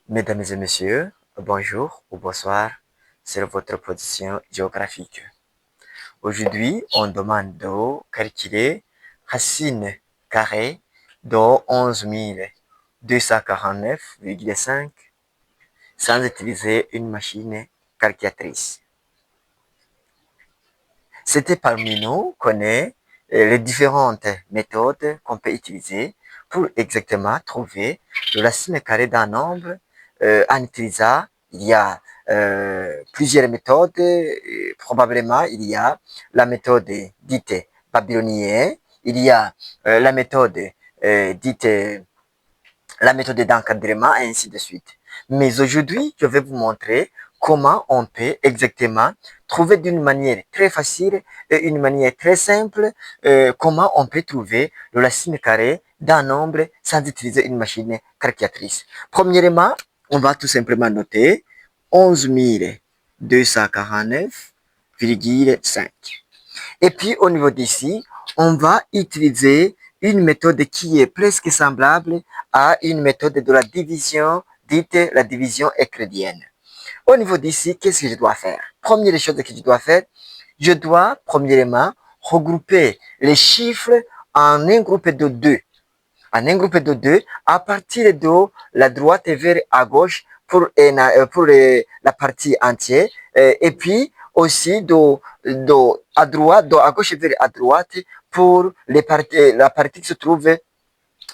Mesdames et messieurs, bonjour ou bonsoir sur votre position géographique. Aujourd'hui, on demande de calculer racine carrée de 11 249,5 sans utiliser une machine calculatrice. C'était parmi nous connaît les différentes méthodes qu'on peut utiliser pour exactement trouver le racine carrée d'un nombre en utilisant, il y a plusieurs méthodes. Probablement, il y a la méthode dite babylonienne, il y a la méthode dite la méthode d'encadrement et ainsi de suite. Mais aujourd'hui, je vais vous montrer comment on peut exactement trouver d'une manière très facile et une manière très simple comment on peut trouver le racine carrée d'un nombre sans utiliser une machine calculatrice. Premièrement, on va tout simplement noter 11 249,5. Et puis au niveau d'ici, on va utiliser une méthode qui est presque semblable à une méthode de la division, dite la division euclidienne. Au niveau d'ici, qu'est-ce que je dois faire? Première chose que je dois faire, je dois premièrement regrouper les chiffres en un groupe de deux. En un groupe de deux, à partir de la droite vers à gauche pour la partie entière, et puis aussi à droite, à gauche vers à droite pour la partie qui se trouve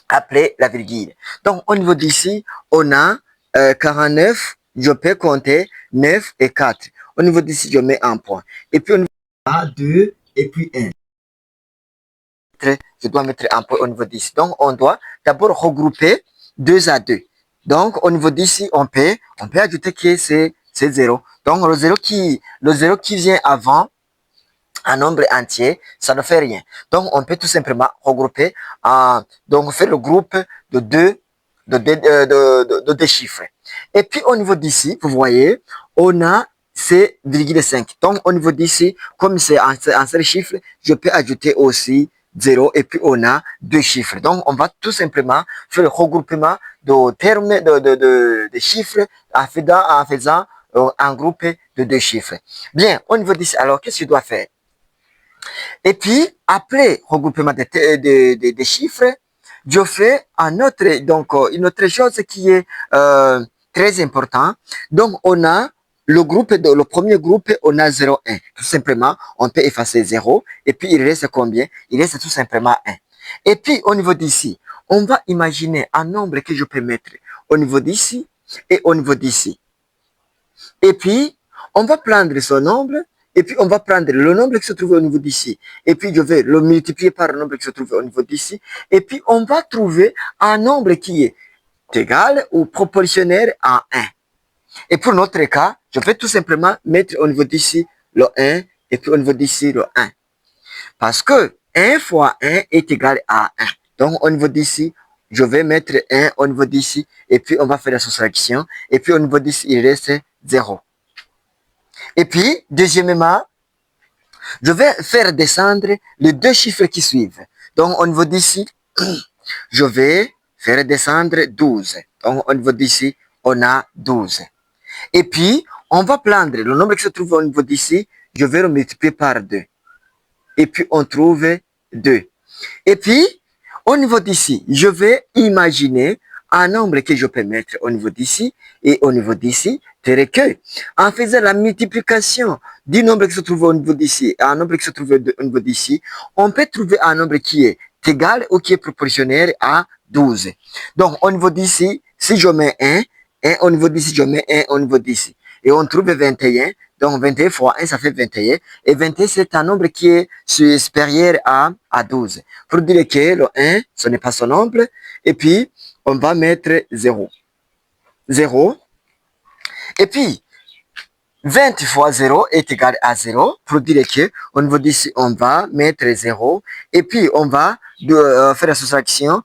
après la virgule. Donc, au niveau d'ici, on a 49, je peux compter 9 et 4. Au niveau d'ici, je mets un point. Et puis, au niveau A, 2 et puis 1. Je dois mettre un point au niveau d'ici. Donc, on doit d'abord regrouper 2 à 2. Donc, au niveau d'ici, on peut ajouter que c'est 0. Donc, le 0 qui vient avant un nombre entier, ça ne fait rien. Donc, on peut tout simplement regrouper, donc faire le groupe de deux chiffres. Et puis, au niveau d'ici, vous voyez, on a C,5. Donc, au niveau d'ici, comme c'est un seul chiffre, je peux ajouter aussi 0 et puis on a deux chiffres. Donc, on va tout simplement faire le regroupement de termes de chiffres en faisant un groupe de deux chiffres. Bien, au niveau d'ici, alors, qu'est-ce que je dois faire? Et puis, après regroupement des chiffres, je fais une autre chose qui est très important. Donc, on a le premier groupe, on a 0, 1. Tout simplement, on peut effacer 0. Et puis, il reste combien? Il reste tout simplement 1. Et puis, au niveau d'ici, on va imaginer un nombre que je peux mettre au niveau d'ici et au niveau d'ici. Et puis, on va prendre ce nombre, et puis on va prendre le nombre qui se trouve au niveau d'ici. Et puis, je vais le multiplier par le nombre qui se trouve au niveau d'ici. Et puis, on va trouver un nombre qui est égal ou proportionnel à 1. Et pour notre cas, je vais tout simplement mettre au niveau d'ici le 1 et puis au niveau d'ici le 1. Parce que 1 fois 1 est égal à 1. Donc, au niveau d'ici, je vais mettre 1 au niveau d'ici et puis on va faire la soustraction. Et puis au niveau d'ici, il reste 0. Et puis, deuxièmement, je vais faire descendre les deux chiffres qui suivent. Donc, au niveau d'ici, je vais faire descendre 12. Donc, au niveau d'ici, on a 12. Et puis, on va prendre le nombre qui se trouve au niveau d'ici, je vais le multiplier par 2. Et puis, on trouve 2. Et puis, au niveau d'ici, je vais imaginer un nombre que je peux mettre au niveau d'ici et au niveau d'ici, tel que, en faisant la multiplication du nombre qui se trouve au niveau d'ici et un nombre qui se trouve au niveau d'ici, on peut trouver un nombre qui est égal ou qui est proportionnel à 12. Donc, au niveau d'ici, si je mets 1, au niveau d'ici, je mets 1 au niveau d'ici. Et on trouve 21. Donc, 21 fois 1, ça fait 21. Et 21, c'est un nombre qui est supérieur à 12. Pour dire que le 1, ce n'est pas son nombre. Et puis, on va mettre 0. 0. Et puis, 20 fois 0 est égal à 0. Pour dire que, au niveau d'ici, on va mettre 0. Et puis, on va faire la soustraction.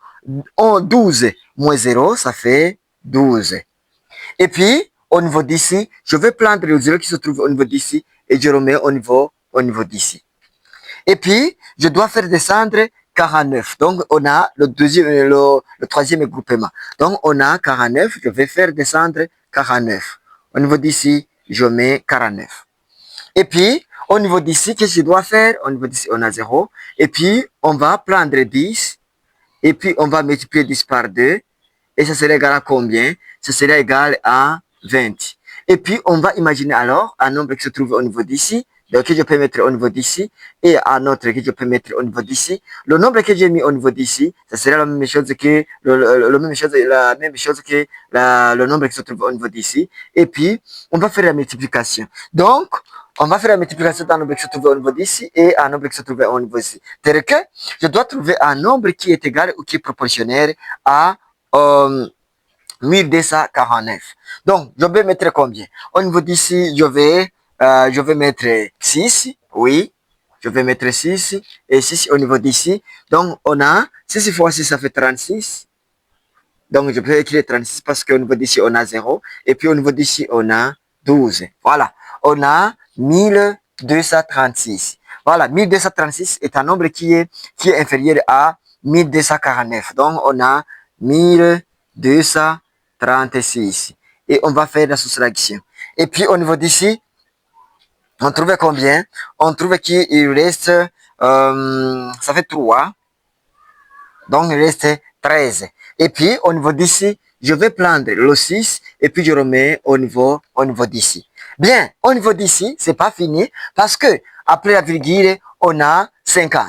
12 moins 0, ça fait 12. Et puis, au niveau d'ici, je vais prendre le 0 qui se trouve au niveau d'ici et je le mets au niveau d'ici. Et puis, je dois faire descendre 49. Donc, on a le troisième groupement. Donc, on a 49. Je vais faire descendre 49. Au niveau d'ici, je mets 49. Et puis, au niveau d'ici, qu'est-ce que je dois faire? Au niveau d'ici, on a 0. Et puis, on va prendre 10. Et puis, on va multiplier 10 par 2. Et ça serait égal à combien? Ça serait égal à 20. Et puis, on va imaginer alors un nombre qui se trouve au niveau d'ici, donc que je peux mettre au niveau d'ici, et un autre que je peux mettre au niveau d'ici. Le nombre que j'ai mis au niveau d'ici, ça serait la même chose que le nombre qui se trouve au niveau d'ici. Et puis, on va faire la multiplication. Donc, on va faire la multiplication d'un nombre qui se trouve au niveau d'ici et un nombre qui se trouve au niveau d'ici. C'est-à-dire que je dois trouver un nombre qui est égal ou qui est proportionnel à 1249. Donc, je vais mettre combien? Au niveau d'ici, je vais mettre 6. Oui, je vais mettre 6. Et 6 au niveau d'ici. Donc, on a 6 fois 6, ça fait 36. Donc, je peux écrire 36 parce qu'au niveau d'ici, on a 0. Et puis, au niveau d'ici, on a 12. Voilà. On a 1236. Voilà. 1236 est un nombre qui est inférieur à 1249. Donc, on a 1236. Et on va faire la soustraction. Et puis, au niveau d'ici, on trouve combien? On trouve qu'il reste, ça fait 3. Donc, il reste 13. Et puis, au niveau d'ici, je vais prendre le 6 et puis je remets au niveau d'ici. Bien, au niveau d'ici, c'est pas fini parce que après la virgule, on a 50.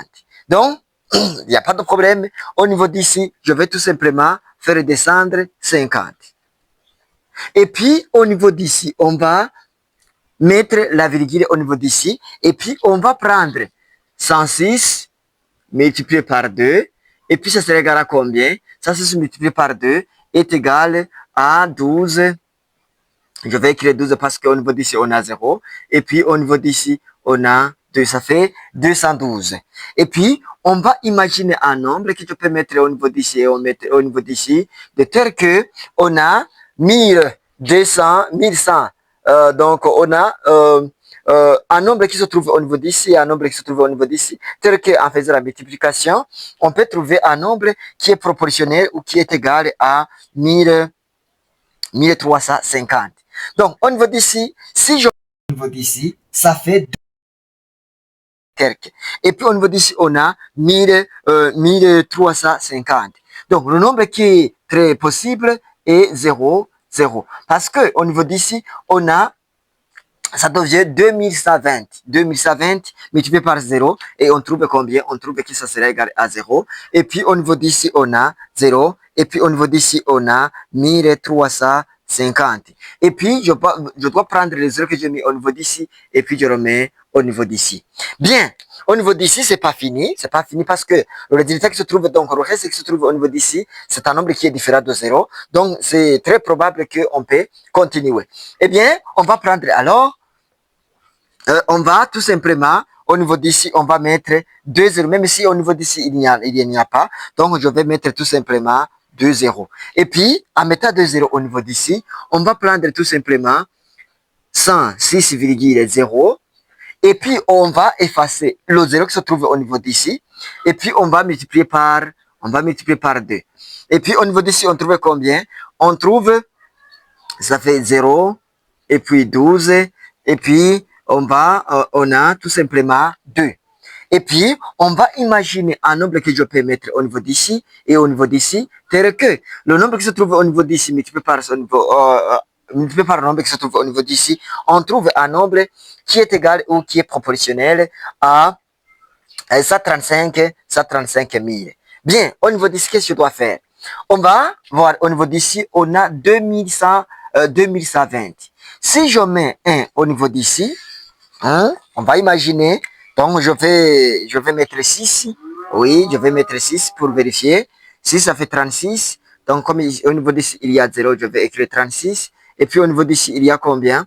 Donc, il n'y a pas de problème. Au niveau d'ici, je vais tout simplement faire descendre 50. Et puis, au niveau d'ici, on va mettre la virgule au niveau d'ici. Et puis, on va prendre 106 multiplié par 2. Et puis, ça serait égal à combien? 106 multiplié par 2 est égal à 12. Je vais écrire 12 parce qu'au niveau d'ici, on a 0. Et puis, au niveau d'ici, on a 2. Ça fait 212. Et puis, on va imaginer un nombre que je peux mettre au niveau d'ici et on met au niveau d'ici, de tel que on a 1200, 1100. Donc, on a un nombre qui se trouve au niveau d'ici et un nombre qui se trouve au niveau d'ici. Tel qu'en faisant la multiplication, on peut trouver un nombre qui est proportionnel ou qui est égal à 1350. Donc, au niveau d'ici, si je... Au niveau d'ici, ça fait quelques. Et puis, au niveau d'ici, on a 1350. Donc, le nombre qui est très possible est 0, 0. Parce que au niveau d'ici, on a, ça devient 2120. 2120 multiplié par 0. Et on trouve combien? On trouve que ça serait égal à 0. Et puis, au niveau d'ici, on a 0. Et puis, au niveau d'ici, on a 1350. Et puis, je dois prendre les 0 que j'ai mis au niveau d'ici. Et puis, je remets au niveau d'ici. Bien. Au niveau d'ici, c'est pas fini. C'est pas fini parce que le résultat qui se trouve, donc, le reste qui se trouve au niveau d'ici, c'est un nombre qui est différent de 0. Donc, c'est très probable qu'on peut continuer. Eh bien, on va prendre alors, on va tout simplement, au niveau d'ici, on va mettre 2 0. Même si au niveau d'ici, il n'y a pas. Donc, je vais mettre tout simplement 2 0. Et puis, en mettant 2 0 au niveau d'ici, on va prendre tout simplement 106,0. Et puis, on va effacer le 0 qui se trouve au niveau d'ici. Et puis, on va multiplier par 2. Et puis, au niveau d'ici, on trouve combien? On trouve, ça fait 0, et puis 12, et puis, on a tout simplement 2. Et puis, on va imaginer un nombre que je peux mettre au niveau d'ici et au niveau d'ici, tel que le nombre qui se trouve au niveau d'ici multiplié par le nombre qui se trouve au niveau d'ici, on trouve un nombre qui est égal ou qui est proportionnel à 135 000. Bien, au niveau d'ici, qu'est-ce que je dois faire? On va voir au niveau d'ici, on a 2120. Si je mets 1 au niveau d'ici, hein, on va imaginer, donc je vais mettre 6. Oui, je vais mettre 6 pour vérifier. 6, ça fait 36. Donc, comme au niveau d'ici, il y a 0, je vais écrire 36. Et puis, au niveau d'ici, il y a combien?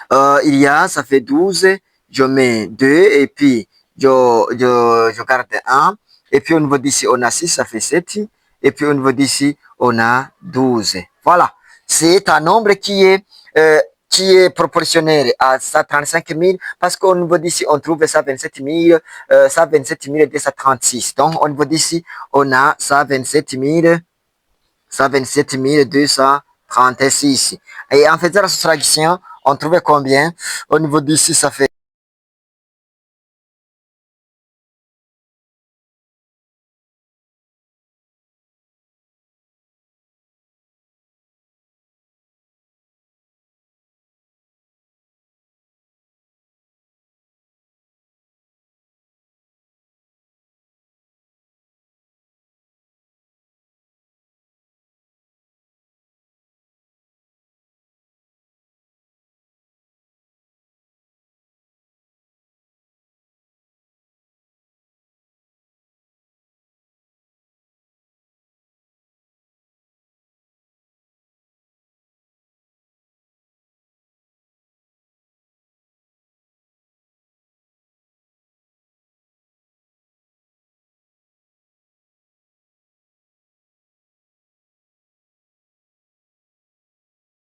Ça fait 12. Je mets 2 et puis je garde 1. Et puis, au niveau d'ici, on a 6, ça fait 7. Et puis, au niveau d'ici, on a 12. Voilà. C'est un nombre qui est qui est proportionnel à 135 000 parce qu'au niveau d'ici, on trouve 127 000, 127 236. Donc, au niveau d'ici, on a 127 236. Et en faisant la soustraction, on trouve combien? Au niveau d'ici, ça fait